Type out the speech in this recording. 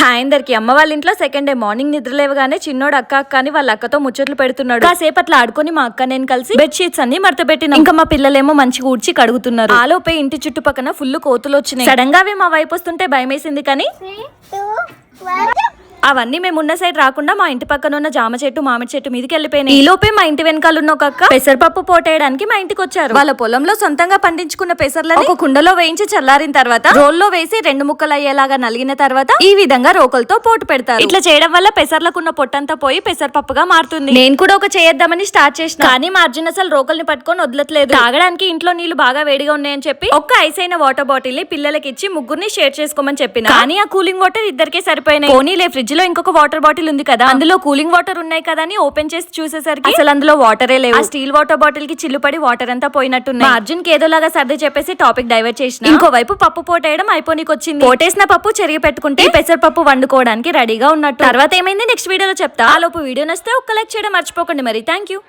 Hi అందరికి. అమ్మ వాళ్ళ ఇంట్లో సెకండ్ డే మార్నింగ్ నిద్ర లేవగానే చిన్నోడు అక్క అని వాళ్ళ అక్కతో ముచ్చట్లు పెడుతున్నాడు. కాసేపట్లో ఆడుకొని మా అక్క నేను కలిసి బెడ్ షీట్స్ అన్ని మడత పెట్టినా. ఇంకా మా పిల్లలేమో మంచిగా ఊడ్చి కడుగుతున్నారు. ఆలోపే ఇంటి చుట్టుపక్కన ఫుల్ కోతులు వచ్చినాయి. సడన్ గా అవి మా వైపు వస్తుంటే భయం వేసింది. కానీ అవన్నీ మేము ఉన్న సైడ్ రాకుండా మా ఇంటి పక్కన ఉన్న జామ చెట్టు మామిడి చెట్టు మీదకి వెళ్ళిపోయినాయి. ఈ లోపే మా ఇంటి వెనకాల ఉన్న ఒక అక్క పెసరపప్పు పోటేయడానికి మా ఇంటికి వచ్చారు. వాళ్ళ పొలంలో సొంతంగా పండించుకున్న పెసర్లను ఒక కుండలో వేయించి చల్లారిన తర్వాత రోల్లో వేసి 2 ముక్కలు అయ్యేలాగా నలిగిన తర్వాత ఈ విధంగా రోకలతో పోటు పెడతారు. ఇట్లా చేయడం వల్ల పెసర్లకున్న పొట్టంతా పోయి పెసరపప్పుగా మారుతుంది. నేను కూడా ఒక చేయొద్దామని స్టార్ట్ చేసిన, కానీ మా అర్జున్ అసలు రోకల్ని పట్టుకొని వదలట్లేదు. తాగడానికి ఇంట్లో నీళ్లు బాగా వేడిగా ఉన్నాయని చెప్పి ఒక్క ఐస్ అయిన వాటర్ బాటిల్ ని పిల్లలకి ఇచ్చి ముగ్గురిని షేర్ చేసుకోమని చెప్పిన. కానీ ఆ కూలింగ్ వాటర్ ఇద్దరికే సరిపోయినాయి. పోనీలే ఫ్రిడ్జ్ లో ఇంకొక వాటర్ బాటిల్ ఉంది కదా, అందులో కూలింగ్ వాటర్ ఉన్నాయి కదా అని ఓపెన్ చేసి చూసేసరికి అసలు అందులో వాటరే లేవు. ఆ స్టీల్ వాటర్ బాటిల్ కి చిల్లుపడి వాటర్ అంతా పోయినట్టున్నాయి. అర్జున్ కి ఏదోలాగా సర్ది చెప్పేసి టాపిక్ డైవర్ట్ చేసిన. ఇంకోవైపు పప్పు పోటేయడం అయిపోనికి వచ్చింది. పోటేసిన పప్పు చెరిగి పెట్టుకుంటే పెసరపప్పు వండుకోవడానికి రెడీగా ఉన్నట్టు. తర్వాత ఏమైంది నెక్స్ట్ వీడియోలో చెప్తా. ఆ లోపు వీడియో నచ్చితే ఒక్క లైక్ చేయడం మర్చిపోకండి. మరి థ్యాంక్ యూ.